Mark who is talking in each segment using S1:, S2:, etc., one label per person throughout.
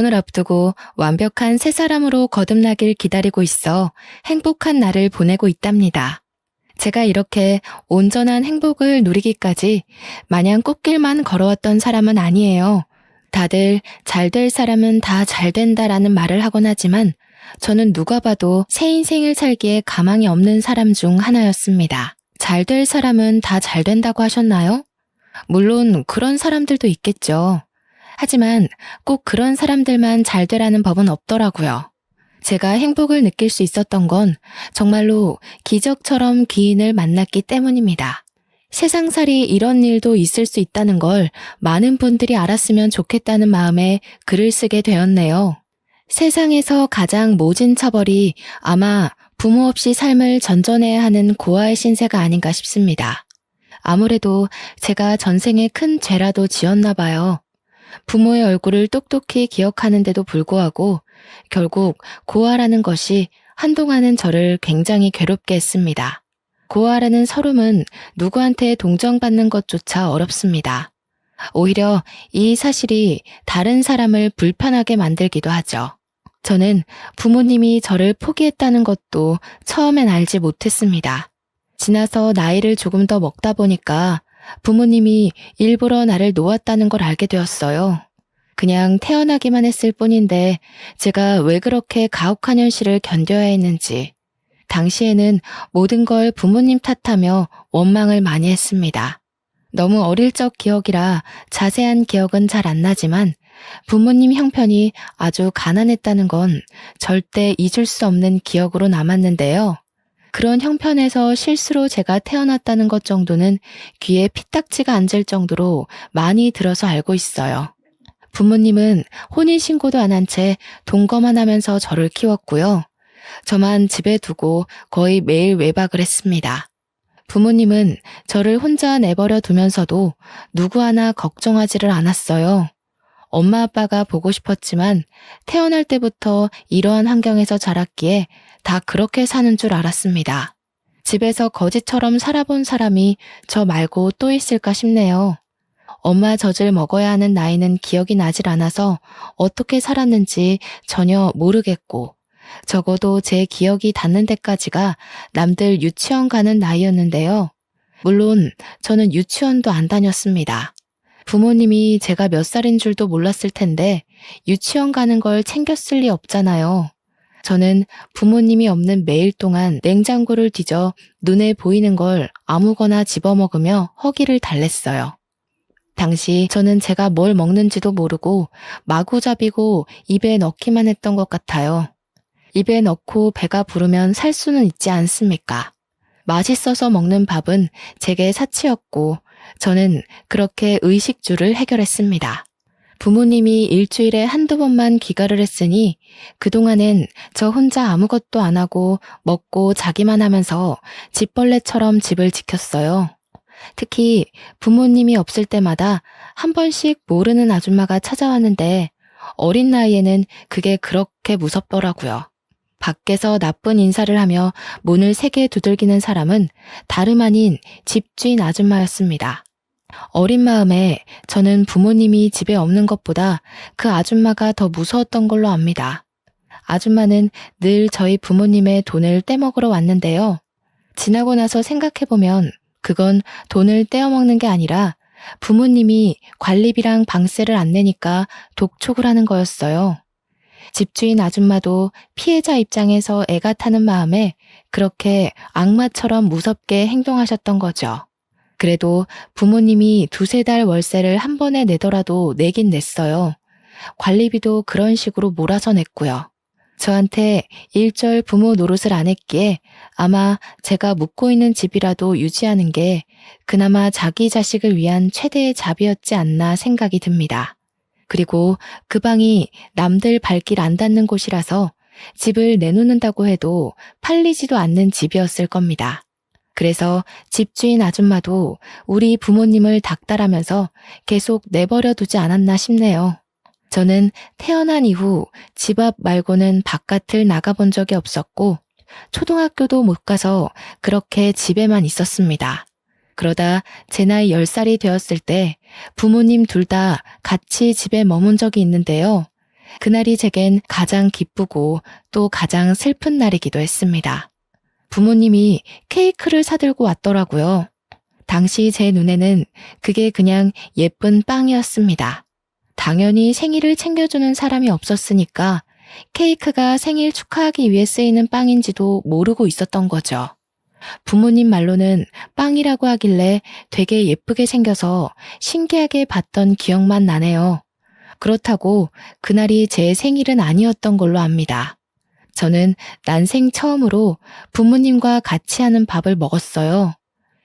S1: 오늘 앞두고 완벽한 새 사람으로 거듭나길 기다리고 있어 행복한 날을 보내고 있답니다. 제가 이렇게 온전한 행복을 누리기까지 마냥 꽃길만 걸어왔던 사람은 아니에요. 다들 잘 될 사람은 다 잘 된다라는 말을 하곤 하지만 저는 누가 봐도 새 인생을 살기에 가망이 없는 사람 중 하나였습니다. 잘 될 사람은 다 잘 된다고 하셨나요? 물론 그런 사람들도 있겠죠. 하지만 꼭 그런 사람들만 잘 되라는 법은 없더라고요. 제가 행복을 느낄 수 있었던 건 정말로 기적처럼 귀인을 만났기 때문입니다. 세상살이 이런 일도 있을 수 있다는 걸 많은 분들이 알았으면 좋겠다는 마음에 글을 쓰게 되었네요. 세상에서 가장 모진 처벌이 아마 부모 없이 삶을 전전해야 하는 고아의 신세가 아닌가 싶습니다. 아무래도 제가 전생에 큰 죄라도 지었나 봐요. 부모의 얼굴을 똑똑히 기억하는데도 불구하고 결국 고아라는 것이 한동안은 저를 굉장히 괴롭게 했습니다. 고아라는 서름은 누구한테 동정받는 것조차 어렵습니다. 오히려 이 사실이 다른 사람을 불편하게 만들기도 하죠. 저는 부모님이 저를 포기했다는 것도 처음엔 알지 못했습니다. 지나서 나이를 조금 더 먹다 보니까 부모님이 일부러 나를 놓았다는 걸 알게 되었어요. 그냥 태어나기만 했을 뿐인데 제가 왜 그렇게 가혹한 현실을 견뎌야 했는지. 당시에는 모든 걸 부모님 탓하며 원망을 많이 했습니다. 너무 어릴 적 기억이라 자세한 기억은 잘 안 나지만 부모님 형편이 아주 가난했다는 건 절대 잊을 수 없는 기억으로 남았는데요. 그런 형편에서 실수로 제가 태어났다는 것 정도는 귀에 피딱지가 앉을 정도로 많이 들어서 알고 있어요. 부모님은 혼인신고도 안 한 채 동거만 하면서 저를 키웠고요. 저만 집에 두고 거의 매일 외박을 했습니다. 부모님은 저를 혼자 내버려 두면서도 누구 하나 걱정하지를 않았어요. 엄마 아빠가 보고 싶었지만 태어날 때부터 이러한 환경에서 자랐기에 다 그렇게 사는 줄 알았습니다. 집에서 거지처럼 살아본 사람이 저 말고 또 있을까 싶네요. 엄마 젖을 먹어야 하는 나이는 기억이 나질 않아서 어떻게 살았는지 전혀 모르겠고 적어도 제 기억이 닿는 데까지가 남들 유치원 가는 나이였는데요. 물론 저는 유치원도 안 다녔습니다. 부모님이 제가 몇 살인 줄도 몰랐을 텐데 유치원 가는 걸 챙겼을 리 없잖아요. 저는 부모님이 없는 매일 동안 냉장고를 뒤져 눈에 보이는 걸 아무거나 집어먹으며 허기를 달랬어요. 당시 저는 제가 뭘 먹는지도 모르고 마구잡이고 입에 넣기만 했던 것 같아요. 입에 넣고 배가 부르면 살 수는 있지 않습니까? 맛있어서 먹는 밥은 제게 사치였고 저는 그렇게 의식주를 해결했습니다. 부모님이 일주일에 한두 번만 귀가를 했으니 그동안엔 저 혼자 아무것도 안 하고 먹고 자기만 하면서 집벌레처럼 집을 지켰어요. 특히 부모님이 없을 때마다 한 번씩 모르는 아줌마가 찾아왔는데 어린 나이에는 그게 그렇게 무섭더라고요. 밖에서 나쁜 인사를 하며 문을 세게 두들기는 사람은 다름 아닌 집주인 아줌마였습니다. 어린 마음에 저는 부모님이 집에 없는 것보다 그 아줌마가 더 무서웠던 걸로 압니다. 아줌마는 늘 저희 부모님의 돈을 떼먹으러 왔는데요. 지나고 나서 생각해보면 그건 돈을 떼어먹는 게 아니라 부모님이 관리비랑 방세를 안 내니까 독촉을 하는 거였어요. 집주인 아줌마도 피해자 입장에서 애가 타는 마음에 그렇게 악마처럼 무섭게 행동하셨던 거죠. 그래도 부모님이 두세 달 월세를 한 번에 내더라도 내긴 냈어요. 관리비도 그런 식으로 몰아서 냈고요. 저한테 일절 부모 노릇을 안 했기에 아마 제가 묵고 있는 집이라도 유지하는 게 그나마 자기 자식을 위한 최대의 자비였지 않나 생각이 듭니다. 그리고 그 방이 남들 발길 안 닿는 곳이라서 집을 내놓는다고 해도 팔리지도 않는 집이었을 겁니다. 그래서 집주인 아줌마도 우리 부모님을 닥달하면서 계속 내버려 두지 않았나 싶네요. 저는 태어난 이후 집 앞 말고는 바깥을 나가본 적이 없었고 초등학교도 못 가서 그렇게 집에만 있었습니다. 그러다 제 나이 10살이 되었을 때 부모님 둘 다 같이 집에 머문 적이 있는데요. 그날이 제겐 가장 기쁘고 또 가장 슬픈 날이기도 했습니다. 부모님이 케이크를 사들고 왔더라고요. 당시 제 눈에는 그게 그냥 예쁜 빵이었습니다. 당연히 생일을 챙겨주는 사람이 없었으니까 케이크가 생일 축하하기 위해 쓰이는 빵인지도 모르고 있었던 거죠. 부모님 말로는 빵이라고 하길래 되게 예쁘게 생겨서 신기하게 봤던 기억만 나네요. 그렇다고 그날이 제 생일은 아니었던 걸로 압니다. 저는 난생 처음으로 부모님과 같이 하는 밥을 먹었어요.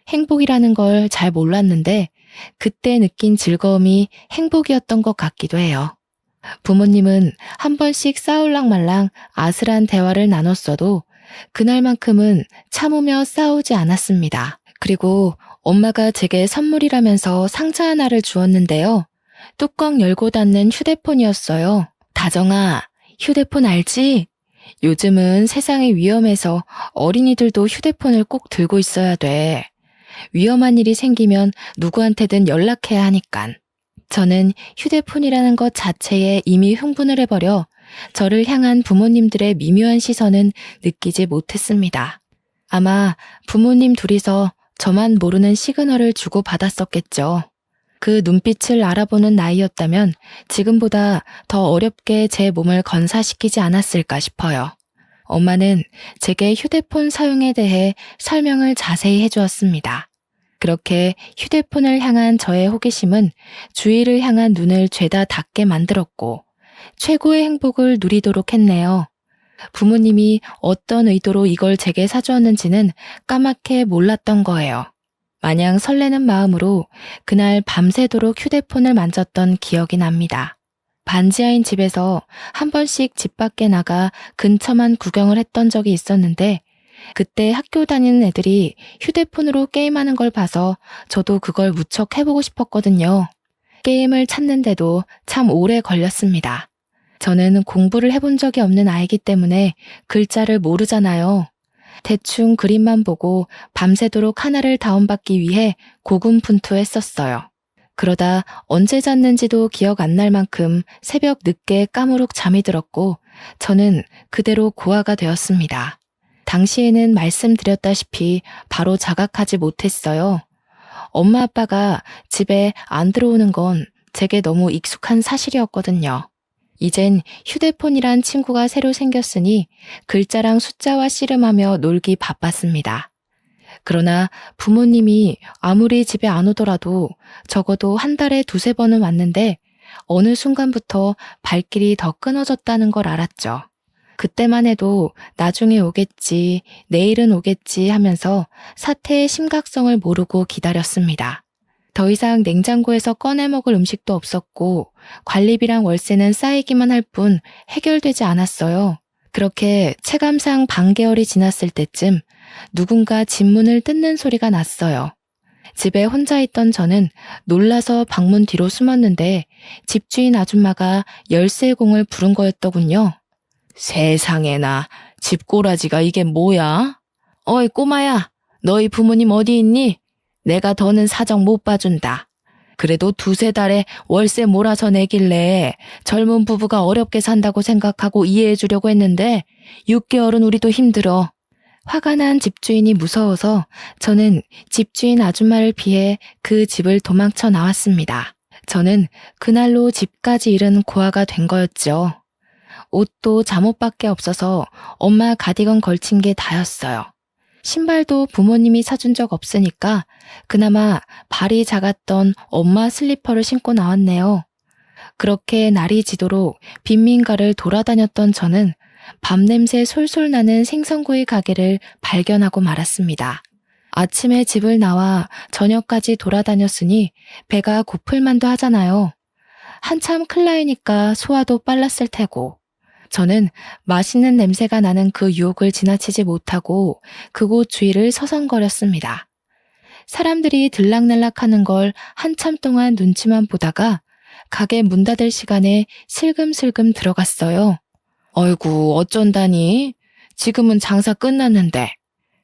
S1: 행복이라는 걸 잘 몰랐는데 그때 느낀 즐거움이 행복이었던 것 같기도 해요. 부모님은 한 번씩 싸울랑말랑 아슬한 대화를 나눴어도 그날만큼은 참으며 싸우지 않았습니다. 그리고 엄마가 제게 선물이라면서 상자 하나를 주었는데요. 뚜껑 열고 닫는 휴대폰이었어요. 다정아, 휴대폰 알지? 요즘은 세상이 위험해서 어린이들도 휴대폰을 꼭 들고 있어야 돼. 위험한 일이 생기면 누구한테든 연락해야 하니깐. 저는 휴대폰이라는 것 자체에 이미 흥분을 해버려 저를 향한 부모님들의 미묘한 시선은 느끼지 못했습니다. 아마 부모님 둘이서 저만 모르는 시그널을 주고받았었겠죠. 그 눈빛을 알아보는 나이였다면 지금보다 더 어렵게 제 몸을 건사시키지 않았을까 싶어요. 엄마는 제게 휴대폰 사용에 대해 설명을 자세히 해주었습니다. 그렇게 휴대폰을 향한 저의 호기심은 주위를 향한 눈을 죄다 닫게 만들었고 최고의 행복을 누리도록 했네요. 부모님이 어떤 의도로 이걸 제게 사주었는지는 까맣게 몰랐던 거예요. 마냥 설레는 마음으로 그날 밤새도록 휴대폰을 만졌던 기억이 납니다. 반지하인 집에서 한 번씩 집 밖에 나가 근처만 구경을 했던 적이 있었는데 그때 학교 다니는 애들이 휴대폰으로 게임하는 걸 봐서 저도 그걸 무척 해보고 싶었거든요. 게임을 찾는데도 참 오래 걸렸습니다. 저는 공부를 해본 적이 없는 아이기 때문에 글자를 모르잖아요. 대충 그림만 보고 밤새도록 하나를 다운받기 위해 고군분투했었어요. 그러다 언제 잤는지도 기억 안 날 만큼 새벽 늦게 까무룩 잠이 들었고 저는 그대로 고아가 되었습니다. 당시에는 말씀드렸다시피 바로 자각하지 못했어요. 엄마 아빠가 집에 안 들어오는 건 제게 너무 익숙한 사실이었거든요. 이젠 휴대폰이란 친구가 새로 생겼으니 글자랑 숫자와 씨름하며 놀기 바빴습니다. 그러나 부모님이 아무리 집에 안 오더라도 적어도 한 달에 2~3번은 왔는데 어느 순간부터 발길이 더 끊어졌다는 걸 알았죠. 그때만 해도 나중에 오겠지, 내일은 오겠지 하면서 사태의 심각성을 모르고 기다렸습니다. 더 이상 냉장고에서 꺼내 먹을 음식도 없었고 관리비랑 월세는 쌓이기만 할 뿐 해결되지 않았어요. 그렇게 체감상 반개월이 지났을 때쯤 누군가 집 문을 뜯는 소리가 났어요. 집에 혼자 있던 저는 놀라서 방문 뒤로 숨었는데 집주인 아줌마가 열쇠공을 부른 거였더군요. 세상에나, 집꼬라지가 이게 뭐야? 어이 꼬마야, 너희 부모님 어디 있니? 내가 더는 사정 못 봐준다. 그래도 2~3달에 월세 몰아서 내길래 젊은 부부가 어렵게 산다고 생각하고 이해해 주려고 했는데 6개월은 우리도 힘들어. 화가 난 집주인이 무서워서 저는 집주인 아줌마를 피해 그 집을 도망쳐 나왔습니다. 저는 그날로 집까지 잃은 고아가 된 거였죠. 옷도 잠옷밖에 없어서 엄마 가디건 걸친 게 다였어요. 신발도 부모님이 사준 적 없으니까 그나마 발이 작았던 엄마 슬리퍼를 신고 나왔네요. 그렇게 날이 지도록 빈민가를 돌아다녔던 저는 밤냄새 솔솔 나는 생선구이 가게를 발견하고 말았습니다. 아침에 집을 나와 저녁까지 돌아다녔으니 배가 고플 만도 하잖아요. 한참 클 나이니까 소화도 빨랐을 테고. 저는 맛있는 냄새가 나는 그 유혹을 지나치지 못하고 그곳 주위를 서성거렸습니다. 사람들이 들락날락하는 걸 한참 동안 눈치만 보다가 가게 문 닫을 시간에 슬금슬금 들어갔어요. 어이구, 어쩐다니? 지금은 장사 끝났는데.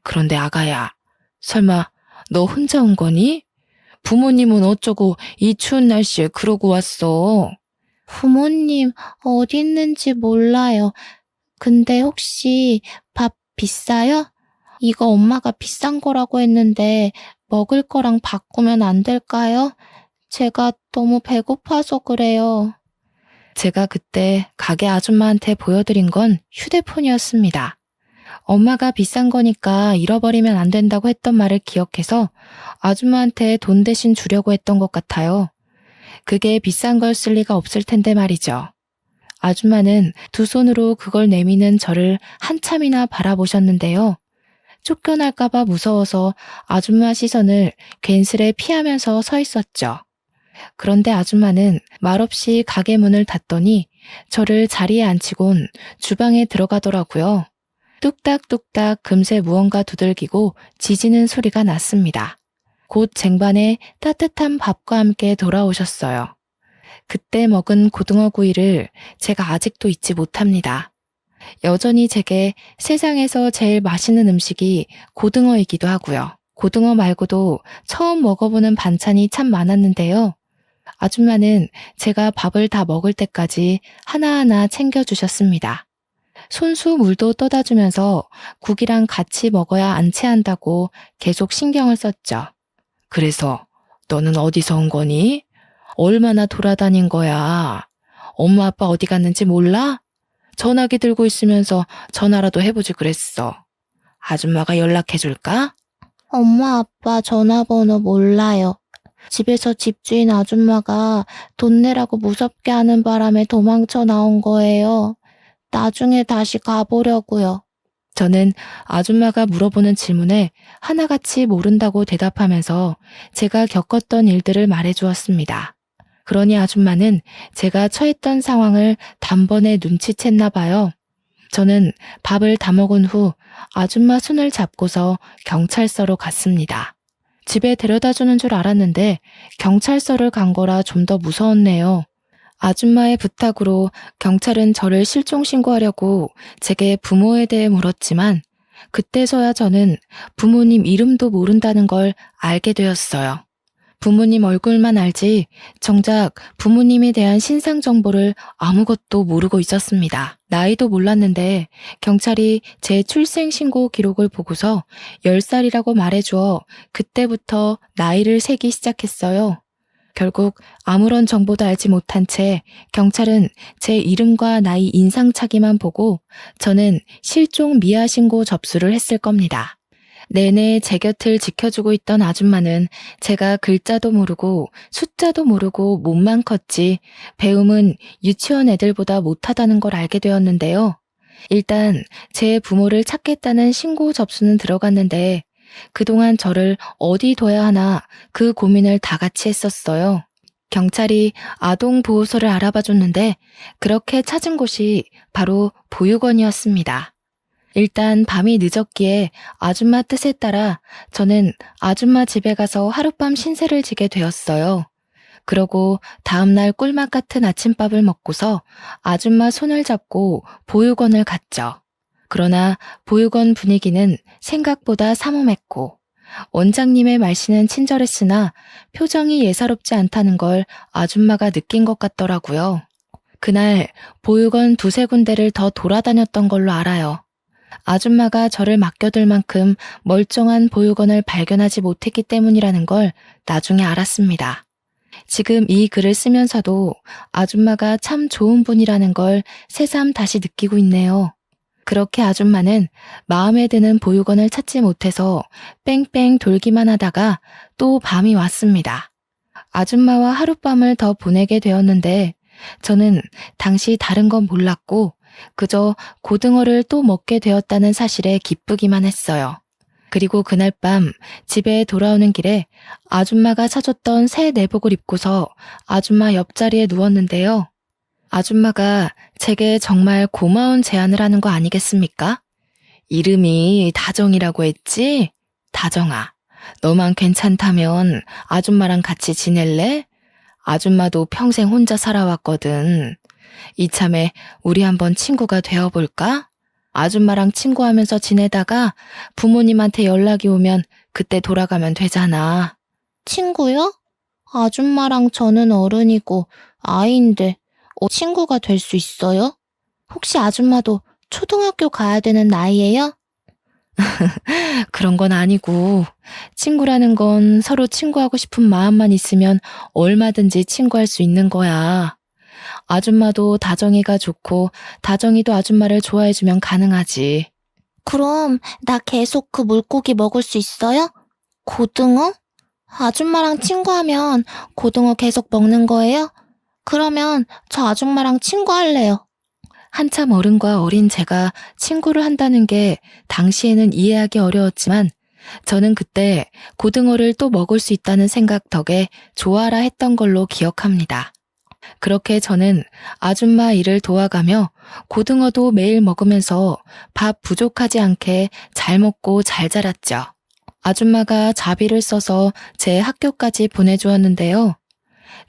S1: 그런데 아가야, 설마 너 혼자 온 거니? 부모님은 어쩌고 이 추운 날씨에 그러고 왔어?
S2: 부모님 어디 있는지 몰라요. 근데 혹시 밥 비싸요? 이거 엄마가 비싼 거라고 했는데 먹을 거랑 바꾸면 안 될까요? 제가 너무 배고파서 그래요.
S1: 제가 그때 가게 아줌마한테 보여드린 건 휴대폰이었습니다. 엄마가 비싼 거니까 잃어버리면 안 된다고 했던 말을 기억해서 아줌마한테 돈 대신 주려고 했던 것 같아요. 그게 비싼 걸 쓸 리가 없을 텐데 말이죠. 아줌마는 두 손으로 그걸 내미는 저를 한참이나 바라보셨는데요. 쫓겨날까봐 무서워서 아줌마 시선을 괜스레 피하면서 서 있었죠. 그런데 아줌마는 말없이 가게 문을 닫더니 저를 자리에 앉히곤 주방에 들어가더라고요. 뚝딱뚝딱 금세 무언가 두들기고 지지는 소리가 났습니다. 곧 쟁반에 따뜻한 밥과 함께 돌아오셨어요. 그때 먹은 고등어 구이를 제가 아직도 잊지 못합니다. 여전히 제게 세상에서 제일 맛있는 음식이 고등어이기도 하고요. 고등어 말고도 처음 먹어보는 반찬이 참 많았는데요. 아줌마는 제가 밥을 다 먹을 때까지 하나하나 챙겨주셨습니다. 손수 물도 떠다 주면서 국이랑 같이 먹어야 안 체한다고 계속 신경을 썼죠. 그래서 너는 어디서 온 거니? 얼마나 돌아다닌 거야? 엄마 아빠 어디 갔는지 몰라? 전화기 들고 있으면서 전화라도 해보지 그랬어. 아줌마가 연락해 줄까?
S2: 엄마, 아빠 전화번호 몰라요. 집에서 집주인 아줌마가 돈 내라고 무섭게 하는 바람에 도망쳐 나온 거예요. 나중에 다시 가보려고요.
S1: 저는 아줌마가 물어보는 질문에 하나같이 모른다고 대답하면서 제가 겪었던 일들을 말해주었습니다. 그러니 아줌마는 제가 처했던 상황을 단번에 눈치챘나 봐요. 저는 밥을 다 먹은 후 아줌마 손을 잡고서 경찰서로 갔습니다. 집에 데려다 주는 줄 알았는데 경찰서를 간 거라 좀 더 무서웠네요. 아줌마의 부탁으로 경찰은 저를 실종 신고하려고 제게 부모에 대해 물었지만 그때서야 저는 부모님 이름도 모른다는 걸 알게 되었어요. 부모님 얼굴만 알지 정작 부모님에 대한 신상 정보를 아무것도 모르고 있었습니다. 나이도 몰랐는데 경찰이 제 출생신고 기록을 보고서 10살이라고 말해주어 그때부터 나이를 세기 시작했어요. 결국 아무런 정보도 알지 못한 채 경찰은 제 이름과 나이 인상착의만 보고 저는 실종 미아 신고 접수를 했을 겁니다. 내내 제 곁을 지켜주고 있던 아줌마는 제가 글자도 모르고 숫자도 모르고 몸만 컸지 배움은 유치원 애들보다 못하다는 걸 알게 되었는데요. 일단 제 부모를 찾겠다는 신고 접수는 들어갔는데 그동안 저를 어디 둬야 하나 그 고민을 다 같이 했었어요. 경찰이 아동보호소를 알아봐 줬는데 그렇게 찾은 곳이 바로 보육원이었습니다. 일단 밤이 늦었기에 아줌마 뜻에 따라 저는 아줌마 집에 가서 하룻밤 신세를 지게 되었어요. 그러고 다음날 꿀맛 같은 아침밥을 먹고서 아줌마 손을 잡고 보육원을 갔죠. 그러나 보육원 분위기는 생각보다 삼엄했고 원장님의 말씨는 친절했으나 표정이 예사롭지 않다는 걸 아줌마가 느낀 것 같더라고요. 그날 보육원 두세 군데를 더 돌아다녔던 걸로 알아요. 아줌마가 저를 맡겨둘 만큼 멀쩡한 보육원을 발견하지 못했기 때문이라는 걸 나중에 알았습니다. 지금 이 글을 쓰면서도 아줌마가 참 좋은 분이라는 걸 새삼 다시 느끼고 있네요. 그렇게 아줌마는 마음에 드는 보육원을 찾지 못해서 뺑뺑 돌기만 하다가 또 밤이 왔습니다. 아줌마와 하룻밤을 더 보내게 되었는데 저는 당시 다른 건 몰랐고 그저 고등어를 또 먹게 되었다는 사실에 기쁘기만 했어요. 그리고 그날 밤 집에 돌아오는 길에 아줌마가 사줬던 새 내복을 입고서 아줌마 옆자리에 누웠는데요. 아줌마가 제게 정말 고마운 제안을 하는 거 아니겠습니까? 이름이 다정이라고 했지? 다정아, 너만 괜찮다면 아줌마랑 같이 지낼래? 아줌마도 평생 혼자 살아왔거든. 이참에 우리 한번 친구가 되어볼까? 아줌마랑 친구하면서 지내다가 부모님한테 연락이 오면 그때 돌아가면 되잖아.
S2: 친구요? 아줌마랑 저는 어른이고 아이인데 친구가 될 수 있어요? 혹시 아줌마도 초등학교 가야 되는 나이예요?
S1: 그런 건 아니고, 친구라는 건 서로 친구하고 싶은 마음만 있으면 얼마든지 친구할 수 있는 거야. 아줌마도 다정이가 좋고, 다정이도 아줌마를 좋아해주면 가능하지.
S2: 그럼 나 계속 그 물고기 먹을 수 있어요? 고등어? 아줌마랑 친구하면 고등어 계속 먹는 거예요? 그러면 저 아줌마랑 친구할래요.
S1: 한참 어른과 어린 제가 친구를 한다는 게 당시에는 이해하기 어려웠지만 저는 그때 고등어를 또 먹을 수 있다는 생각 덕에 좋아라 했던 걸로 기억합니다. 그렇게 저는 아줌마 일을 도와가며 고등어도 매일 먹으면서 밥 부족하지 않게 잘 먹고 잘 자랐죠. 아줌마가 자비를 써서 제 학교까지 보내주었는데요.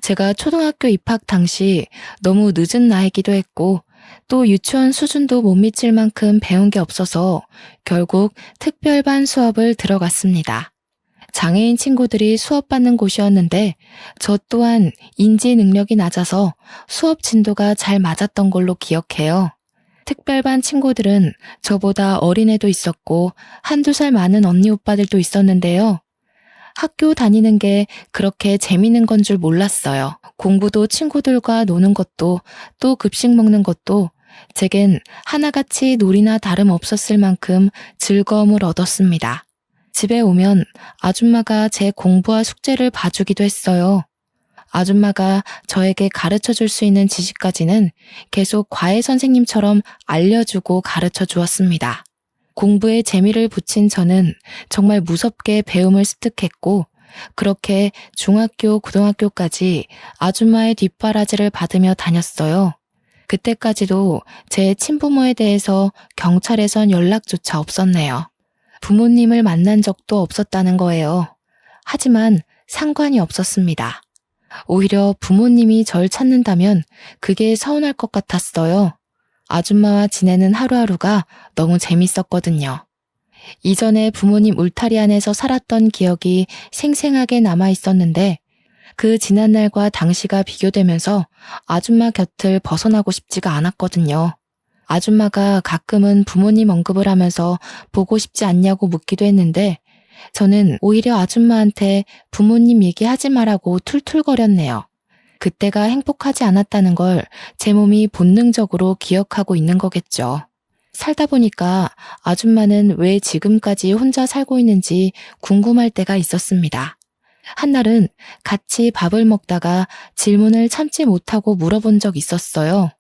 S1: 제가 초등학교 입학 당시 너무 늦은 나이기도 했고 또 유치원 수준도 못 미칠 만큼 배운 게 없어서 결국 특별반 수업을 들어갔습니다. 장애인 친구들이 수업받는 곳이었는데 저 또한 인지 능력이 낮아서 수업 진도가 잘 맞았던 걸로 기억해요. 특별반 친구들은 저보다 어린애도 있었고 한두 살 많은 언니 오빠들도 있었는데요. 학교 다니는 게 그렇게 재미있는 건 줄 몰랐어요. 공부도 친구들과 노는 것도 또 급식 먹는 것도 제겐 하나같이 놀이나 다름없었을 만큼 즐거움을 얻었습니다. 집에 오면 아줌마가 제 공부와 숙제를 봐주기도 했어요. 아줌마가 저에게 가르쳐 줄 수 있는 지식까지는 계속 과외 선생님처럼 알려주고 가르쳐 주었습니다. 공부에 재미를 붙인 저는 정말 무섭게 배움을 습득했고 그렇게 중학교, 고등학교까지 아줌마의 뒷바라지를 받으며 다녔어요. 그때까지도 제 친부모에 대해서 경찰에선 연락조차 없었네요. 부모님을 만난 적도 없었다는 거예요. 하지만 상관이 없었습니다. 오히려 부모님이 절 찾는다면 그게 서운할 것 같았어요. 아줌마와 지내는 하루하루가 너무 재밌었거든요. 이전에 부모님 울타리 안에서 살았던 기억이 생생하게 남아 있었는데 그 지난날과 당시가 비교되면서 아줌마 곁을 벗어나고 싶지가 않았거든요. 아줌마가 가끔은 부모님 언급을 하면서 보고 싶지 않냐고 묻기도 했는데 저는 오히려 아줌마한테 부모님 얘기하지 말라고 툴툴거렸네요. 그때가 행복하지 않았다는 걸 제 몸이 본능적으로 기억하고 있는 거겠죠. 살다 보니까 아줌마는 왜 지금까지 혼자 살고 있는지 궁금할 때가 있었습니다. 한날은 같이 밥을 먹다가 질문을 참지 못하고 물어본 적 있었어요.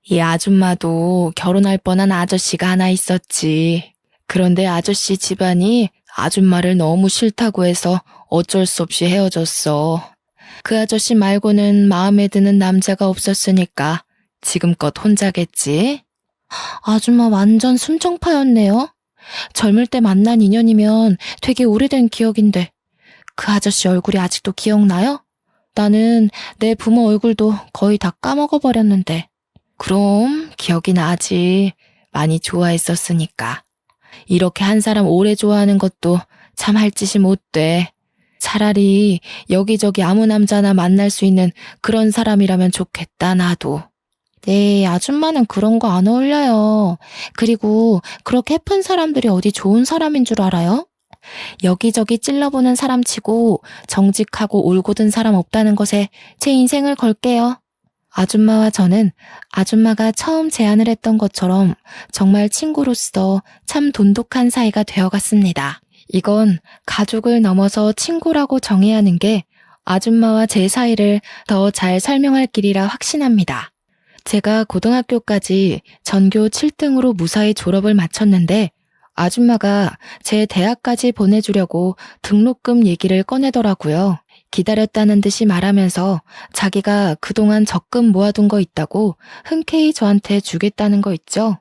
S1: 이 아줌마도 결혼할 뻔한 아저씨가 하나 있었지. 그런데 아저씨 집안이 아줌마를 너무 싫다고 해서 어쩔 수 없이 헤어졌어. 그 아저씨 말고는 마음에 드는 남자가 없었으니까 지금껏 혼자겠지?
S2: 아줌마 완전 순정파였네요. 젊을 때 만난 인연이면 되게 오래된 기억인데 그 아저씨 얼굴이 아직도 기억나요? 나는 내 부모 얼굴도 거의 다 까먹어버렸는데.
S1: 그럼 기억이 나지. 많이 좋아했었으니까. 이렇게 한 사람 오래 좋아하는 것도 참 할 짓이 못 돼. 차라리 여기저기 아무 남자나 만날 수 있는 그런 사람이라면 좋겠다, 나도.
S2: 네, 아줌마는 그런 거 안 어울려요. 그리고 그렇게 예쁜 사람들이 어디 좋은 사람인 줄 알아요? 여기저기 찔러보는 사람 치고 정직하고 올곧은 사람 없다는 것에 제 인생을 걸게요. 아줌마와 저는 아줌마가 처음 제안을 했던 것처럼 정말 친구로서 참 돈독한 사이가 되어갔습니다. 이건 가족을 넘어서 친구라고 정해야 하는 게 아줌마와 제 사이를 더 잘 설명할 길이라 확신합니다. 제가 고등학교까지 전교 7등으로 무사히 졸업을 마쳤는데 아줌마가 제 대학까지 보내주려고 등록금 얘기를 꺼내더라고요. 기다렸다는 듯이 말하면서 자기가 그동안 적금 모아둔 거 있다고 흔쾌히 저한테 주겠다는 거 있죠.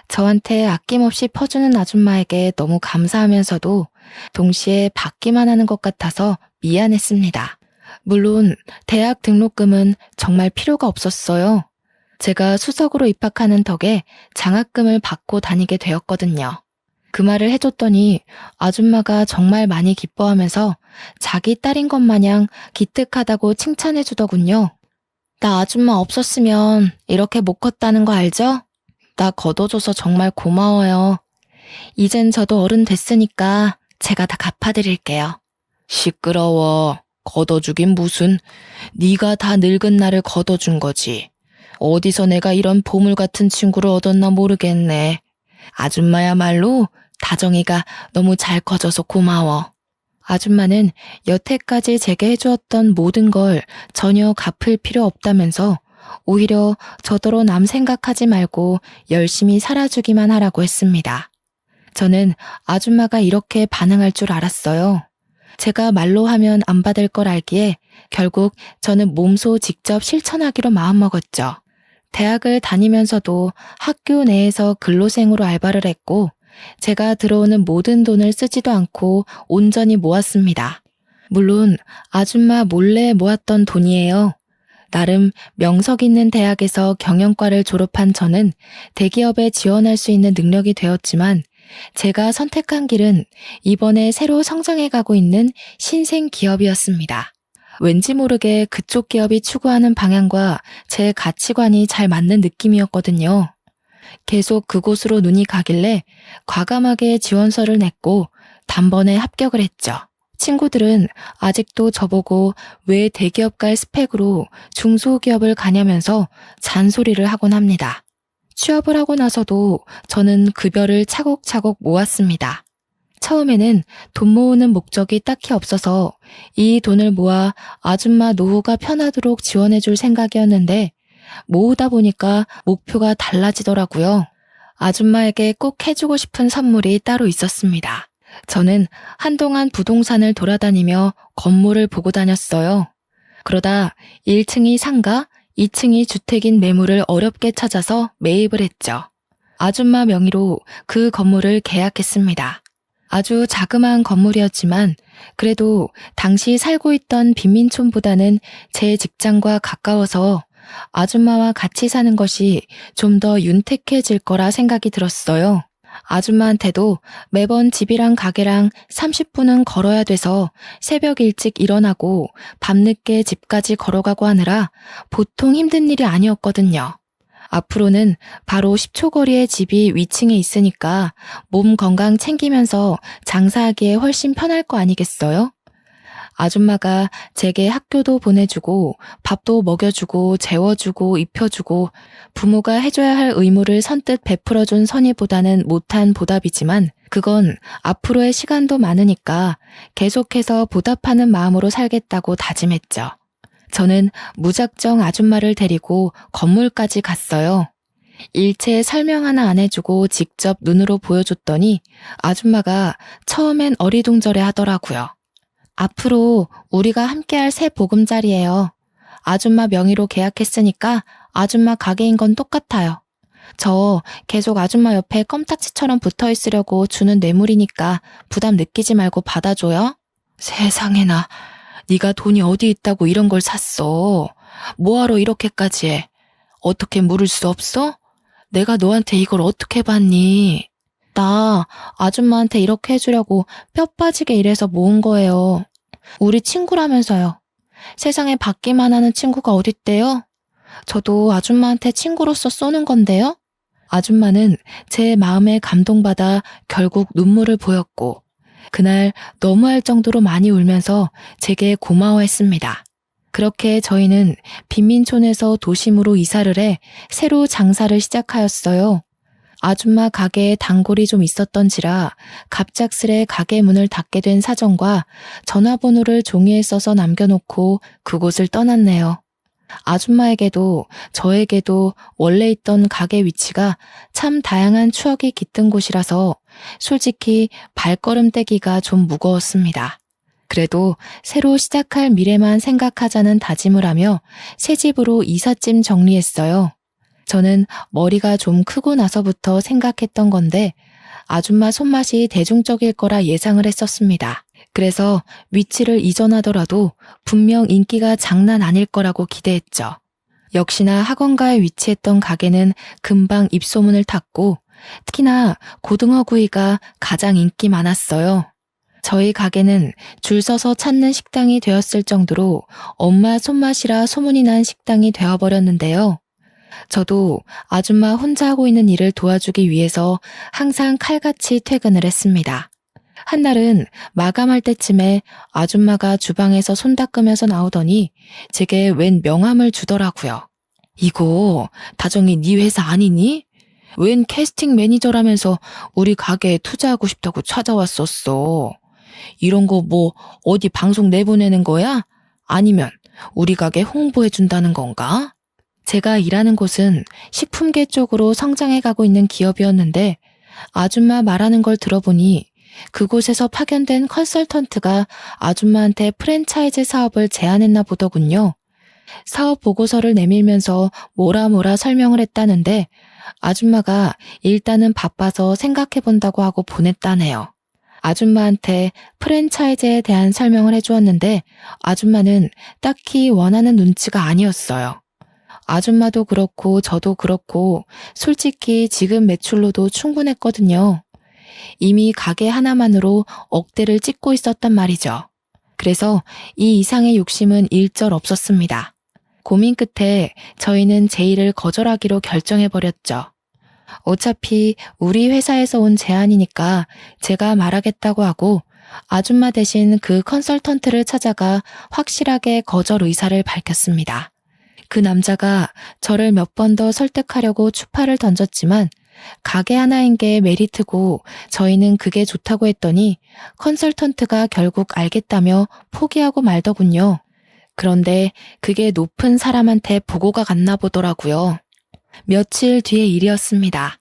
S2: 저한테 아낌없이 퍼주는 아줌마에게 너무 감사하면서도 동시에 받기만 하는 것 같아서 미안했습니다. 물론 대학 등록금은 정말 필요가 없었어요. 제가 수석으로 입학하는 덕에 장학금을 받고 다니게 되었거든요. 그 말을 해줬더니 아줌마가 정말 많이 기뻐하면서 자기 딸인 것 마냥 기특하다고 칭찬해주더군요. 나 아줌마 없었으면 이렇게 못 컸다는 거 알죠? 나 걷어줘서 정말 고마워요. 이젠 저도 어른 됐으니까 제가 다 갚아드릴게요.
S1: 시끄러워. 걷어주긴 무슨. 네가 다 늙은 나를 걷어준 거지. 어디서 내가 이런 보물 같은 친구를 얻었나 모르겠네. 아줌마야말로 다정이가 너무 잘 커져서 고마워. 아줌마는 여태까지 제게 해주었던 모든 걸 전혀 갚을 필요 없다면서 오히려 저더러 남 생각하지 말고 열심히 살아주기만 하라고 했습니다. 저는 아줌마가 이렇게 반응할 줄 알았어요. 제가 말로 하면 안 받을 걸 알기에 결국 저는 몸소 직접 실천하기로 마음먹었죠. 대학을 다니면서도 학교 내에서 근로생으로 알바를 했고 제가 들어오는 모든 돈을 쓰지도 않고 온전히 모았습니다. 물론 아줌마 몰래 모았던 돈이에요. 나름 명석 있는 대학에서 경영과를 졸업한 저는 대기업에 지원할 수 있는 능력이 되었지만 제가 선택한 길은 이번에 새로 성장해가고 있는 신생 기업이었습니다. 왠지 모르게 그쪽 기업이 추구하는 방향과 제 가치관이 잘 맞는 느낌이었거든요. 계속 그곳으로 눈이 가길래 과감하게 지원서를 냈고 단번에 합격을 했죠. 친구들은 아직도 저보고 왜 대기업 갈 스펙으로 중소기업을 가냐면서 잔소리를 하곤 합니다. 취업을 하고 나서도 저는 급여를 차곡차곡 모았습니다. 처음에는 돈 모으는 목적이 딱히 없어서 이 돈을 모아 아줌마 노후가 편하도록 지원해줄 생각이었는데 모으다 보니까 목표가 달라지더라고요. 아줌마에게 꼭 해주고 싶은 선물이 따로 있었습니다. 저는 한동안 부동산을 돌아다니며 건물을 보고 다녔어요. 그러다 1층이 상가, 2층이 주택인 매물을 어렵게 찾아서 매입을 했죠. 아줌마 명의로 그 건물을 계약했습니다. 아주 자그마한 건물이었지만 그래도 당시 살고 있던 빈민촌보다는 제 직장과 가까워서 아줌마와 같이 사는 것이 좀 더 윤택해질 거라 생각이 들었어요. 아줌마한테도 매번 집이랑 가게랑 30분은 걸어야 돼서 새벽 일찍 일어나고 밤늦게 집까지 걸어가고 하느라 보통 힘든 일이 아니었거든요. 앞으로는 바로 10초 거리의 집이 위층에 있으니까 몸 건강 챙기면서 장사하기에 훨씬 편할 거 아니겠어요? 아줌마가 제게 학교도 보내주고 밥도 먹여주고 재워주고 입혀주고 부모가 해줘야 할 의무를 선뜻 베풀어준 선의보다는 못한 보답이지만 그건 앞으로의 시간도 많으니까 계속해서 보답하는 마음으로 살겠다고 다짐했죠. 저는 무작정 아줌마를 데리고 건물까지 갔어요. 일체 설명 하나 안 해주고 직접 눈으로 보여줬더니 아줌마가 처음엔 어리둥절해 하더라고요. 앞으로 우리가 함께할 새 보금자리예요. 아줌마 명의로 계약했으니까 아줌마 가게인 건 똑같아요. 저 계속 아줌마 옆에 껌딱지처럼 붙어 있으려고 주는 뇌물이니까 부담 느끼지 말고 받아줘요. 세상에나, 네가 돈이 어디 있다고 이런 걸 샀어. 뭐하러 이렇게까지 해? 어떻게 물을 수 없어? 내가 너한테 이걸 어떻게 받니? 나 아줌마한테 이렇게 해주려고 뼈 빠지게 일해서 모은 거예요. 우리 친구라면서요. 세상에 받기만 하는 친구가 어딨대요? 저도 아줌마한테 친구로서 쏘는 건데요. 아줌마는 제 마음에 감동받아 결국 눈물을 보였고 그날 너무할 정도로 많이 울면서 제게 고마워했습니다. 그렇게 저희는 빈민촌에서 도심으로 이사를 해 새로 장사를 시작하였어요. 아줌마 가게에 단골이 좀 있었던지라 갑작스레 가게 문을 닫게 된 사정과 전화번호를 종이에 써서 남겨놓고 그곳을 떠났네요. 아줌마에게도 저에게도 원래 있던 가게 위치가 참 다양한 추억이 깃든 곳이라서 솔직히 발걸음 떼기가 좀 무거웠습니다. 그래도 새로 시작할 미래만 생각하자는 다짐을 하며 새 집으로 이삿짐 정리했어요. 저는 머리가 좀 크고 나서부터 생각했던 건데 아줌마 손맛이 대중적일 거라 예상을 했었습니다. 그래서 위치를 이전하더라도 분명 인기가 장난 아닐 거라고 기대했죠. 역시나 학원가에 위치했던 가게는 금방 입소문을 탔고 특히나 고등어 구이가 가장 인기 많았어요. 저희 가게는 줄 서서 찾는 식당이 되었을 정도로 엄마 손맛이라 소문이 난 식당이 되어버렸는데요. 저도 아줌마 혼자 하고 있는 일을 도와주기 위해서 항상 칼같이 퇴근을 했습니다. 한날은 마감할 때쯤에 아줌마가 주방에서 손 닦으면서 나오더니 제게 웬 명함을 주더라고요. 이거 다정이 네 회사 아니니? 웬 캐스팅 매니저라면서 우리 가게에 투자하고 싶다고 찾아왔었어. 이런 거 뭐 어디 방송 내보내는 거야? 아니면 우리 가게 홍보해준다는 건가? 제가 일하는 곳은 식품계 쪽으로 성장해 가고 있는 기업이었는데 아줌마 말하는 걸 들어보니 그곳에서 파견된 컨설턴트가 아줌마한테 프랜차이즈 사업을 제안했나 보더군요. 사업 보고서를 내밀면서 뭐라 설명을 했다는데 아줌마가 일단은 바빠서 생각해 본다고 하고 보냈다네요. 아줌마한테 프랜차이즈에 대한 설명을 해주었는데 아줌마는 딱히 원하는 눈치가 아니었어요. 아줌마도 그렇고 저도 그렇고 솔직히 지금 매출로도 충분했거든요. 이미 가게 하나만으로 억대를 찍고 있었단 말이죠. 그래서 이 이상의 욕심은 일절 없었습니다. 고민 끝에 저희는 제의를 거절하기로 결정해버렸죠. 어차피 우리 회사에서 온 제안이니까 제가 말하겠다고 하고 아줌마 대신 그 컨설턴트를 찾아가 확실하게 거절 의사를 밝혔습니다. 그 남자가 저를 몇 번 더 설득하려고 추파를 던졌지만 가게 하나인 게 메리트고 저희는 그게 좋다고 했더니 컨설턴트가 결국 알겠다며 포기하고 말더군요. 그런데 그게 높은 사람한테 보고가 갔나 보더라고요. 며칠 뒤의 일이었습니다.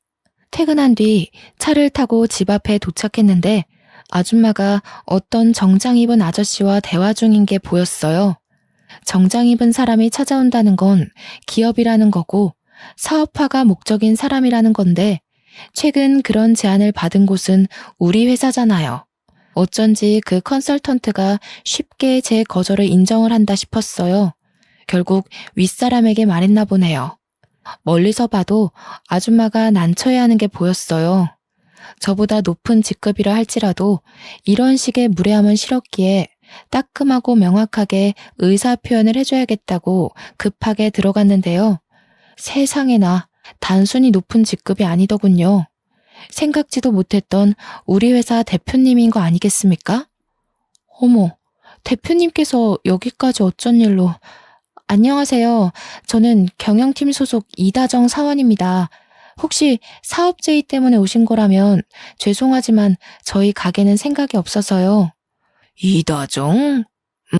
S1: 퇴근한 뒤 차를 타고 집 앞에 도착했는데 아줌마가 어떤 정장 입은 아저씨와 대화 중인 게 보였어요. 정장 입은 사람이 찾아온다는 건 기업이라는 거고 사업화가 목적인 사람이라는 건데 최근 그런 제안을 받은 곳은 우리 회사잖아요. 어쩐지 그 컨설턴트가 쉽게 제 거절을 인정을 한다 싶었어요. 결국 윗사람에게 말했나 보네요. 멀리서 봐도 아줌마가 난처해하는 게 보였어요. 저보다 높은 직급이라 할지라도 이런 식의 무례함은 싫었기에 따끔하고 명확하게 의사 표현을 해줘야겠다고 급하게 들어갔는데요. 세상에나 단순히 높은 직급이 아니더군요. 생각지도 못했던 우리 회사 대표님인 거 아니겠습니까? 어머, 대표님께서 여기까지 어쩐 일로... 안녕하세요. 저는 경영팀 소속 이다정 사원입니다. 혹시 사업 제의 때문에 오신 거라면 죄송하지만 저희 가게는 생각이 없어서요. 이다정?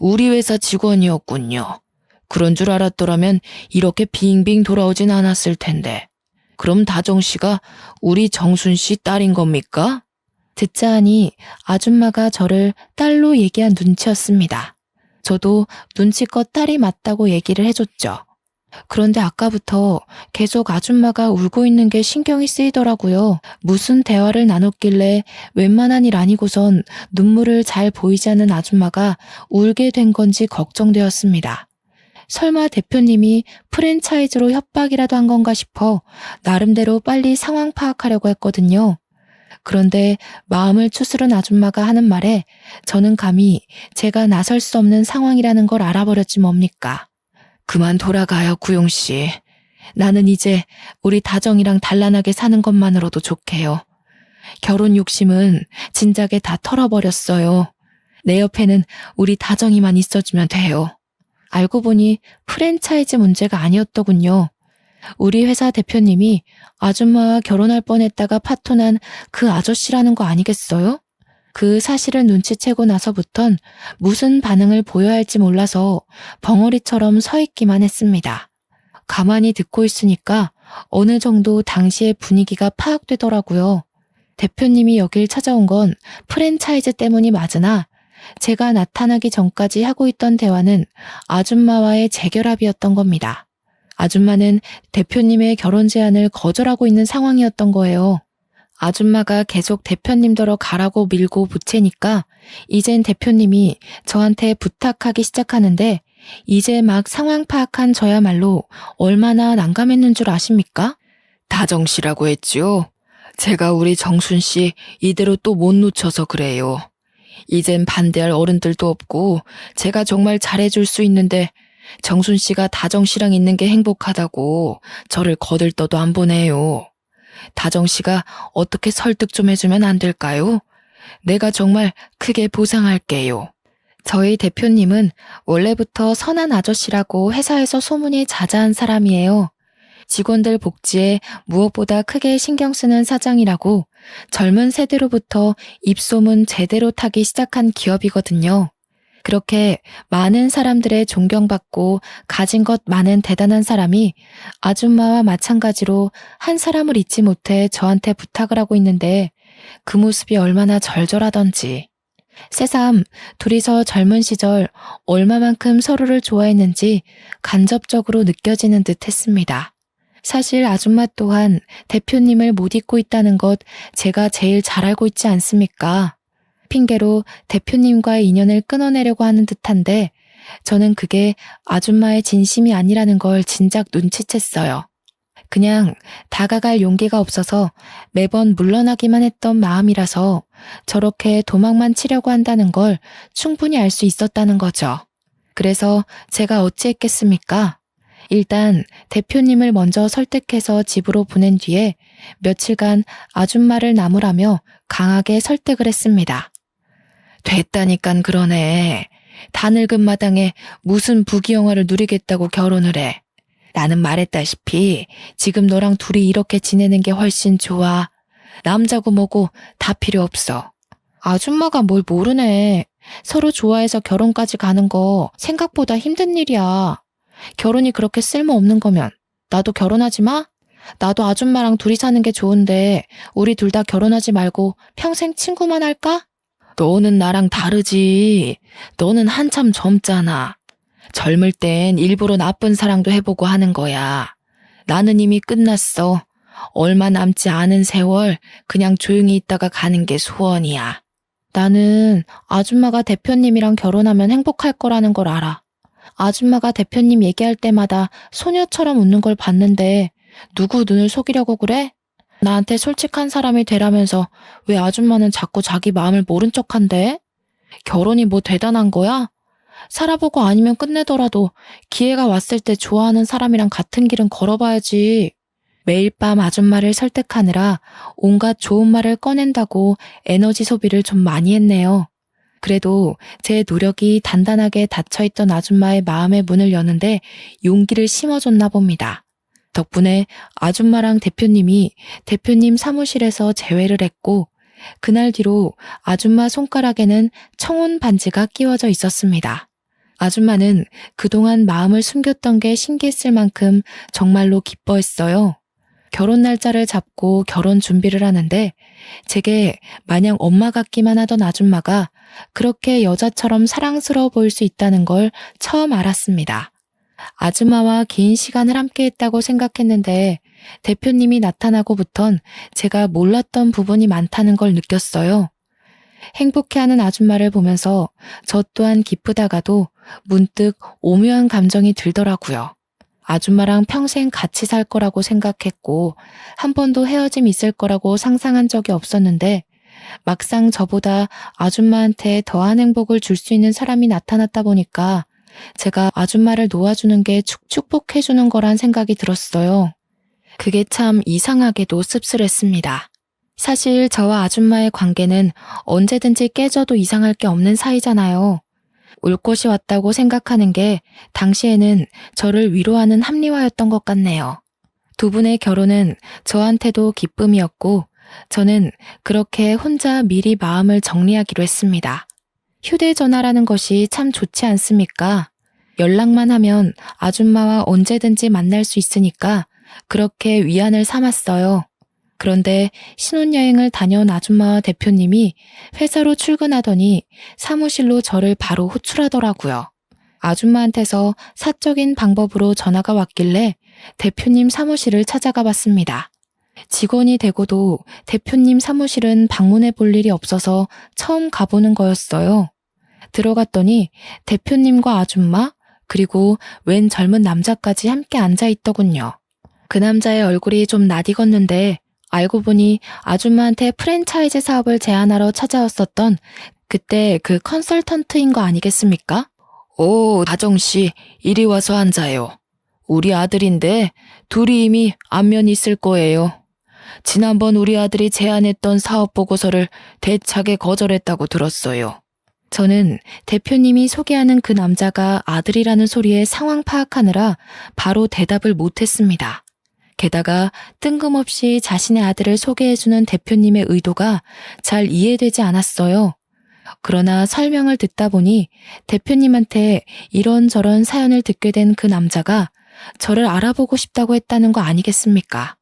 S1: 우리 회사 직원이었군요. 그런 줄 알았더라면 이렇게 빙빙 돌아오진 않았을 텐데. 그럼 다정 씨가 우리 정순 씨 딸인 겁니까? 듣자 하니 아줌마가 저를 딸로 얘기한 눈치였습니다. 저도 눈치껏 딸이 맞다고 얘기를 해줬죠. 그런데 아까부터 계속 아줌마가 울고 있는 게 신경이 쓰이더라고요. 무슨 대화를 나눴길래 웬만한 일 아니고선 눈물을 잘 보이지 않는 아줌마가 울게 된 건지 걱정되었습니다. 설마 대표님이 프랜차이즈로 협박이라도 한 건가 싶어 나름대로 빨리 상황 파악하려고 했거든요. 그런데 마음을 추스른 아줌마가 하는 말에 저는 감히 제가 나설 수 없는 상황이라는 걸 알아버렸지 뭡니까. 그만 돌아가요, 구용씨. 나는 이제 우리 다정이랑 단란하게 사는 것만으로도 좋게요. 결혼 욕심은 진작에 다 털어버렸어요. 내 옆에는 우리 다정이만 있어주면 돼요. 알고 보니 프랜차이즈 문제가 아니었더군요. 우리 회사 대표님이 아줌마와 결혼할 뻔했다가 파토난 그 아저씨라는 거 아니겠어요? 그 사실을 눈치채고 나서부턴 무슨 반응을 보여야 할지 몰라서 벙어리처럼 서 있기만 했습니다. 가만히 듣고 있으니까 어느 정도 당시의 분위기가 파악되더라고요. 대표님이 여길 찾아온 건 프랜차이즈 때문이 맞으나 제가 나타나기 전까지 하고 있던 대화는 아줌마와의 재결합이었던 겁니다. 아줌마는 대표님의 결혼 제안을 거절하고 있는 상황이었던 거예요. 아줌마가 계속 대표님더러 가라고 밀고 보채니까 이젠 대표님이 저한테 부탁하기 시작하는데 이제 막 상황 파악한 저야말로 얼마나 난감했는 줄 아십니까? 다정 씨라고 했지요. 제가 우리 정순 씨 이대로 또 못 놓쳐서 그래요. 이젠 반대할 어른들도 없고 제가 정말 잘해줄 수 있는데 정순 씨가 다정 씨랑 있는 게 행복하다고 저를 거들떠도 안 보내요. 다정 씨가 어떻게 설득 좀 해주면 안 될까요? 내가 정말 크게 보상할게요. 저희 대표님은 원래부터 선한 아저씨라고 회사에서 소문이 자자한 사람이에요. 직원들 복지에 무엇보다 크게 신경 쓰는 사장이라고 젊은 세대로부터 입소문 제대로 타기 시작한 기업이거든요. 그렇게 많은 사람들의 존경받고 가진 것 많은 대단한 사람이 아줌마와 마찬가지로 한 사람을 잊지 못해 저한테 부탁을 하고 있는데 그 모습이 얼마나 절절하던지. 새삼 둘이서 젊은 시절 얼마만큼 서로를 좋아했는지 간접적으로 느껴지는 듯 했습니다. 사실 아줌마 또한 대표님을 못 잊고 있다는 것 제가 제일 잘 알고 있지 않습니까? 핑계로 대표님과의 인연을 끊어내려고 하는 듯한데 저는 그게 아줌마의 진심이 아니라는 걸 진작 눈치챘어요. 그냥 다가갈 용기가 없어서 매번 물러나기만 했던 마음이라서 저렇게 도망만 치려고 한다는 걸 충분히 알 수 있었다는 거죠. 그래서 제가 어찌했겠습니까? 일단 대표님을 먼저 설득해서 집으로 보낸 뒤에 며칠간 아줌마를 나무라며 강하게 설득을 했습니다. 됐다니깐 그러네. 다 늙은 마당에 무슨 부귀영화를 누리겠다고 결혼을 해. 나는 말했다시피 지금 너랑 둘이 이렇게 지내는 게 훨씬 좋아. 남자고 뭐고 다 필요 없어. 아줌마가 뭘 모르네. 서로 좋아해서 결혼까지 가는 거 생각보다 힘든 일이야. 결혼이 그렇게 쓸모없는 거면 나도 결혼하지 마? 나도 아줌마랑 둘이 사는 게 좋은데 우리 둘 다 결혼하지 말고 평생 친구만 할까? 너는 나랑 다르지. 너는 한참 젊잖아. 젊을 땐 일부러 나쁜 사랑도 해보고 하는 거야. 나는 이미 끝났어. 얼마 남지 않은 세월 그냥 조용히 있다가 가는 게 소원이야. 나는 아줌마가 대표님이랑 결혼하면 행복할 거라는 걸 알아. 아줌마가 대표님 얘기할 때마다 소녀처럼 웃는 걸 봤는데 누구 눈을 속이려고 그래? 나한테 솔직한 사람이 되라면서 왜 아줌마는 자꾸 자기 마음을 모른 척한대? 결혼이 뭐 대단한 거야? 살아보고 아니면 끝내더라도 기회가 왔을 때 좋아하는 사람이랑 같은 길은 걸어봐야지. 매일 밤 아줌마를 설득하느라 온갖 좋은 말을 꺼낸다고 에너지 소비를 좀 많이 했네요. 그래도 제 노력이 단단하게 닫혀있던 아줌마의 마음의 문을 여는데 용기를 심어줬나 봅니다. 덕분에 아줌마랑 대표님이 대표님 사무실에서 재회를 했고 그날 뒤로 아줌마 손가락에는 청혼 반지가 끼워져 있었습니다. 아줌마는 그동안 마음을 숨겼던 게 신기했을 만큼 정말로 기뻐했어요. 결혼 날짜를 잡고 결혼 준비를 하는데 제게 마냥 엄마 같기만 하던 아줌마가 그렇게 여자처럼 사랑스러워 보일 수 있다는 걸 처음 알았습니다. 아줌마와 긴 시간을 함께 했다고 생각했는데 대표님이 나타나고부턴 제가 몰랐던 부분이 많다는 걸 느꼈어요. 행복해하는 아줌마를 보면서 저 또한 기쁘다가도 문득 오묘한 감정이 들더라고요. 아줌마랑 평생 같이 살 거라고 생각했고 한 번도 헤어짐 있을 거라고 상상한 적이 없었는데 막상 저보다 아줌마한테 더한 행복을 줄 수 있는 사람이 나타났다 보니까 제가 아줌마를 놓아주는 게 축복해주는 거란 생각이 들었어요. 그게 참 이상하게도 씁쓸했습니다. 사실 저와 아줌마의 관계는 언제든지 깨져도 이상할 게 없는 사이잖아요. 올 것이 왔다고 생각하는 게 당시에는 저를 위로하는 합리화였던 것 같네요. 두 분의 결혼은 저한테도 기쁨이었고 저는 그렇게 혼자 미리 마음을 정리하기로 했습니다. 휴대전화라는 것이 참 좋지 않습니까? 연락만 하면 아줌마와 언제든지 만날 수 있으니까 그렇게 위안을 삼았어요. 그런데 신혼여행을 다녀온 아줌마와 대표님이 회사로 출근하더니 사무실로 저를 바로 호출하더라고요. 아줌마한테서 사적인 방법으로 전화가 왔길래 대표님 사무실을 찾아가 봤습니다. 직원이 되고도 대표님 사무실은 방문해 볼 일이 없어서 처음 가보는 거였어요. 들어갔더니 대표님과 아줌마 그리고 웬 젊은 남자까지 함께 앉아 있더군요. 그 남자의 얼굴이 좀 낯익었는데 알고 보니 아줌마한테 프랜차이즈 사업을 제안하러 찾아왔었던 그때 그 컨설턴트인 거 아니겠습니까? 오, 다정씨, 이리 와서 앉아요. 우리 아들인데 둘이 이미 안면이 있을 거예요. 지난번 우리 아들이 제안했던 사업 보고서를 대차게 거절했다고 들었어요. 저는 대표님이 소개하는 그 남자가 아들이라는 소리에 상황 파악하느라 바로 대답을 못했습니다. 게다가 뜬금없이 자신의 아들을 소개해주는 대표님의 의도가 잘 이해되지 않았어요. 그러나 설명을 듣다 보니 대표님한테 이런저런 사연을 듣게 된 그 남자가 저를 알아보고 싶다고 했다는 거 아니겠습니까?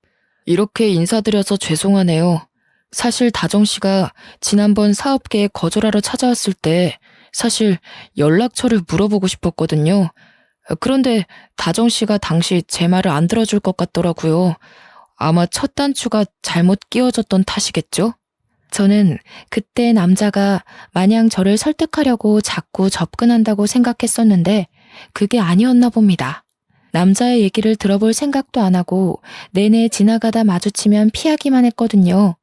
S1: 이렇게 인사드려서 죄송하네요. 사실 다정 씨가 지난번 사업 계획 거절하러 찾아왔을 때 사실 연락처를 물어보고 싶었거든요. 그런데 다정 씨가 당시 제 말을 안 들어줄 것 같더라고요. 아마 첫 단추가 잘못 끼워졌던 탓이겠죠? 저는 그때 남자가 마냥 저를 설득하려고 자꾸 접근한다고 생각했었는데 그게 아니었나 봅니다. 남자의 얘기를 들어볼 생각도 안 하고 내내 지나가다 마주치면 피하기만 했거든요.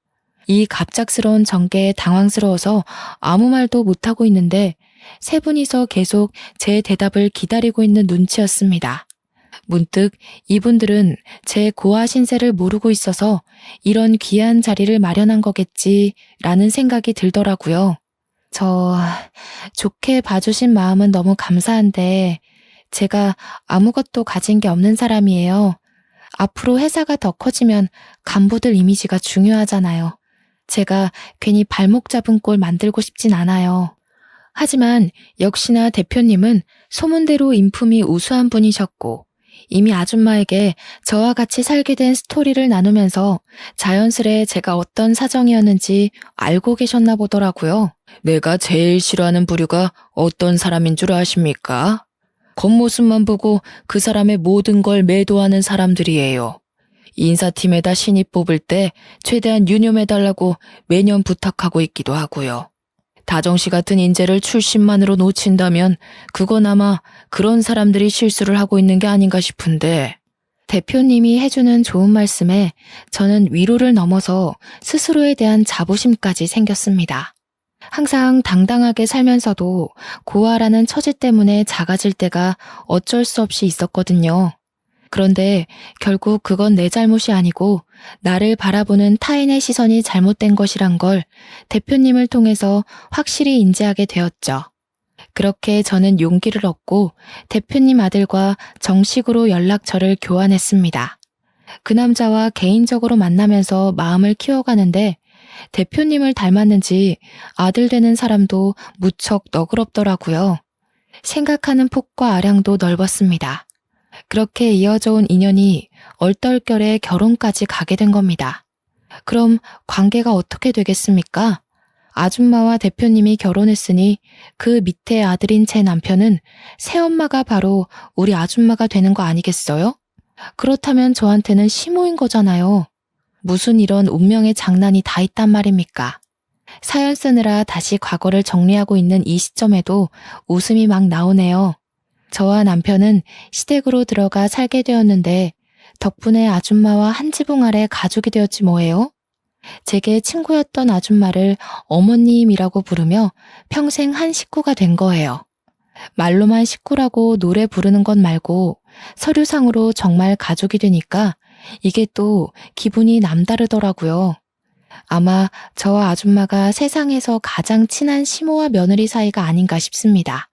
S1: 이 갑작스러운 전개에 당황스러워서 아무 말도 못하고 있는데 세 분이서 계속 제 대답을 기다리고 있는 눈치였습니다. 문득 이분들은 제 고아 신세를 모르고 있어서 이런 귀한 자리를 마련한 거겠지라는 생각이 들더라고요. 좋게 봐주신 마음은 너무 감사한데 제가 아무것도 가진 게 없는 사람이에요. 앞으로 회사가 더 커지면 간부들 이미지가 중요하잖아요. 제가 괜히 발목 잡은 꼴 만들고 싶진 않아요. 하지만 역시나 대표님은 소문대로 인품이 우수한 분이셨고 이미 아줌마에게 저와 같이 살게 된 스토리를 나누면서 자연스레 제가 어떤 사정이었는지 알고 계셨나 보더라고요. 내가 제일 싫어하는 부류가 어떤 사람인 줄 아십니까? 겉모습만 보고 그 사람의 모든 걸 매도하는 사람들이에요. 인사팀에다 신입 뽑을 때 최대한 유념해달라고 매년 부탁하고 있기도 하고요. 다정씨 같은 인재를 출신만으로 놓친다면 그건 아마 그런 사람들이 실수를 하고 있는 게 아닌가 싶은데 대표님이 해주는 좋은 말씀에 저는 위로를 넘어서 스스로에 대한 자부심까지 생겼습니다. 항상 당당하게 살면서도 고아라는 처지 때문에 작아질 때가 어쩔 수 없이 있었거든요. 그런데 결국 그건 내 잘못이 아니고 나를 바라보는 타인의 시선이 잘못된 것이란 걸 대표님을 통해서 확실히 인지하게 되었죠. 그렇게 저는 용기를 얻고 대표님 아들과 정식으로 연락처를 교환했습니다. 그 남자와 개인적으로 만나면서 마음을 키워가는데 대표님을 닮았는지 아들 되는 사람도 무척 너그럽더라고요. 생각하는 폭과 아량도 넓었습니다. 그렇게 이어져 온 인연이 얼떨결에 결혼까지 가게 된 겁니다. 그럼 관계가 어떻게 되겠습니까? 아줌마와 대표님이 결혼했으니 그 밑에 아들인 제 남편은 새엄마가 바로 우리 아줌마가 되는 거 아니겠어요? 그렇다면 저한테는 시모인 거잖아요. 무슨 이런 운명의 장난이 다 있단 말입니까? 사연 쓰느라 다시 과거를 정리하고 있는 이 시점에도 웃음이 막 나오네요. 저와 남편은 시댁으로 들어가 살게 되었는데 덕분에 아줌마와 한 지붕 아래 가족이 되었지 뭐예요? 제게 친구였던 아줌마를 어머님이라고 부르며 평생 한 식구가 된 거예요. 말로만 식구라고 노래 부르는 것 말고 서류상으로 정말 가족이 되니까 이게 또 기분이 남다르더라고요. 아마 저와 아줌마가 세상에서 가장 친한 시모와 며느리 사이가 아닌가 싶습니다.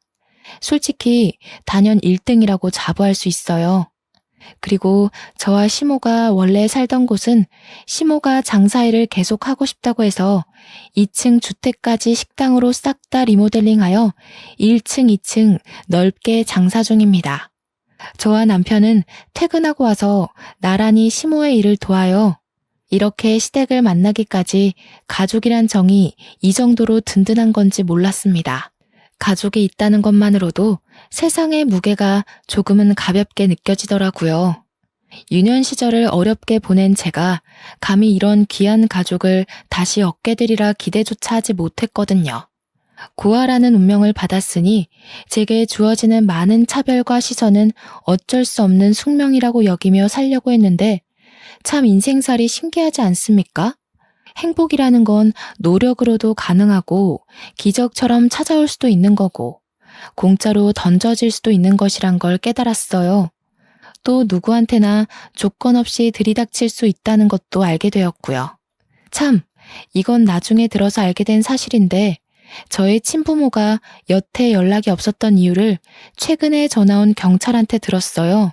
S1: 솔직히 단연 1등이라고 자부할 수 있어요. 그리고 저와 시모가 원래 살던 곳은 시모가 장사일을 계속하고 싶다고 해서 2층 주택까지 식당으로 싹 다 리모델링하여 1층, 2층 넓게 장사 중입니다. 저와 남편은 퇴근하고 와서 나란히 시모의 일을 도와요. 이렇게 시댁을 만나기까지 가족이란 정이 이 정도로 든든한 건지 몰랐습니다. 가족이 있다는 것만으로도 세상의 무게가 조금은 가볍게 느껴지더라고요. 유년 시절을 어렵게 보낸 제가 감히 이런 귀한 가족을 다시 얻게 되리라 기대조차 하지 못했거든요. 고아라는 운명을 받았으니 제게 주어지는 많은 차별과 시선은 어쩔 수 없는 숙명이라고 여기며 살려고 했는데 참 인생살이 신기하지 않습니까? 행복이라는 건 노력으로도 가능하고 기적처럼 찾아올 수도 있는 거고 공짜로 던져질 수도 있는 것이란 걸 깨달았어요. 또 누구한테나 조건 없이 들이닥칠 수 있다는 것도 알게 되었고요. 참, 이건 나중에 들어서 알게 된 사실인데 저의 친부모가 여태 연락이 없었던 이유를 최근에 전화온 경찰한테 들었어요.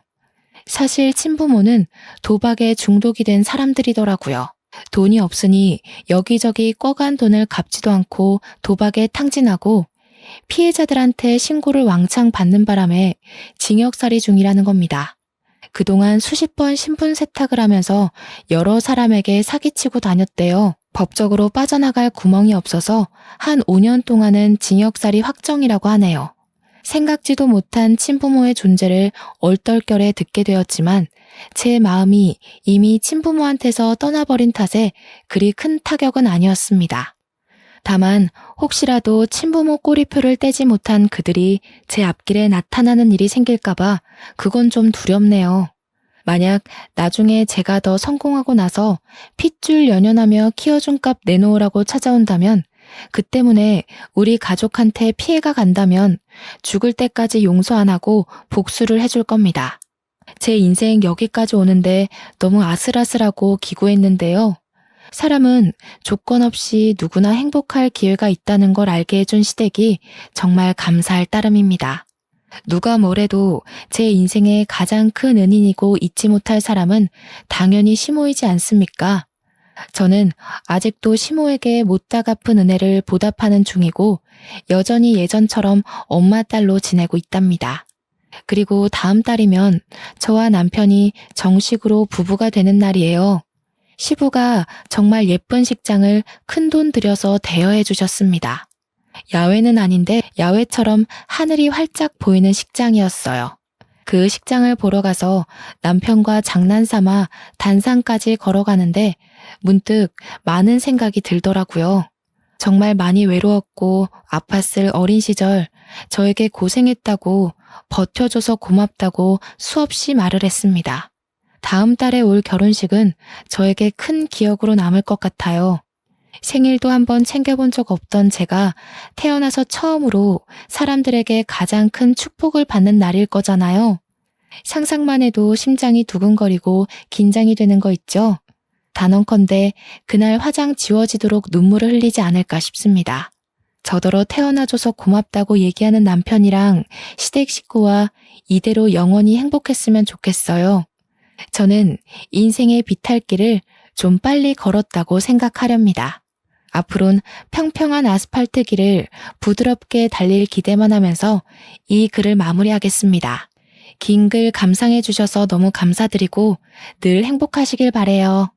S1: 사실 친부모는 도박에 중독이 된 사람들이더라고요. 돈이 없으니 여기저기 꿔간 돈을 갚지도 않고 도박에 탕진하고 피해자들한테 신고를 왕창 받는 바람에 징역살이 중이라는 겁니다. 그동안 수십 번 신분 세탁을 하면서 여러 사람에게 사기치고 다녔대요. 법적으로 빠져나갈 구멍이 없어서 한 5년 동안은 징역살이 확정이라고 하네요. 생각지도 못한 친부모의 존재를 얼떨결에 듣게 되었지만 제 마음이 이미 친부모한테서 떠나버린 탓에 그리 큰 타격은 아니었습니다. 다만 혹시라도 친부모 꼬리표를 떼지 못한 그들이 제 앞길에 나타나는 일이 생길까봐 그건 좀 두렵네요. 만약 나중에 제가 더 성공하고 나서 핏줄 연연하며 키워준 값 내놓으라고 찾아온다면 그 때문에 우리 가족한테 피해가 간다면 죽을 때까지 용서 안 하고 복수를 해줄 겁니다. 제 인생 여기까지 오는데 너무 아슬아슬하고 기구했는데요. 사람은 조건 없이 누구나 행복할 기회가 있다는 걸 알게 해준 시댁이 정말 감사할 따름입니다. 누가 뭐래도 제 인생의 가장 큰 은인이고 잊지 못할 사람은 당연히 시모이지 않습니까? 저는 아직도 시모에게 못다 갚은 은혜를 보답하는 중이고 여전히 예전처럼 엄마 딸로 지내고 있답니다. 그리고 다음 달이면 저와 남편이 정식으로 부부가 되는 날이에요. 시부가 정말 예쁜 식장을 큰돈 들여서 대여해 주셨습니다. 야외는 아닌데 야외처럼 하늘이 활짝 보이는 식장이었어요. 그 식장을 보러 가서 남편과 장난삼아 단상까지 걸어가는데 문득 많은 생각이 들더라고요. 정말 많이 외로웠고 아팠을 어린 시절 저에게 고생했다고 버텨줘서 고맙다고 수없이 말을 했습니다. 다음 달에 올 결혼식은 저에게 큰 기억으로 남을 것 같아요. 생일도 한번 챙겨본 적 없던 제가 태어나서 처음으로 사람들에게 가장 큰 축복을 받는 날일 거잖아요. 상상만 해도 심장이 두근거리고 긴장이 되는 거 있죠? 단언컨대 그날 화장 지워지도록 눈물을 흘리지 않을까 싶습니다. 저더러 태어나줘서 고맙다고 얘기하는 남편이랑 시댁 식구와 이대로 영원히 행복했으면 좋겠어요. 저는 인생의 비탈길을 좀 빨리 걸었다고 생각하렵니다. 앞으론 평평한 아스팔트 길을 부드럽게 달릴 기대만 하면서 이 글을 마무리하겠습니다. 긴 글 감상해 주셔서 너무 감사드리고 늘 행복하시길 바래요.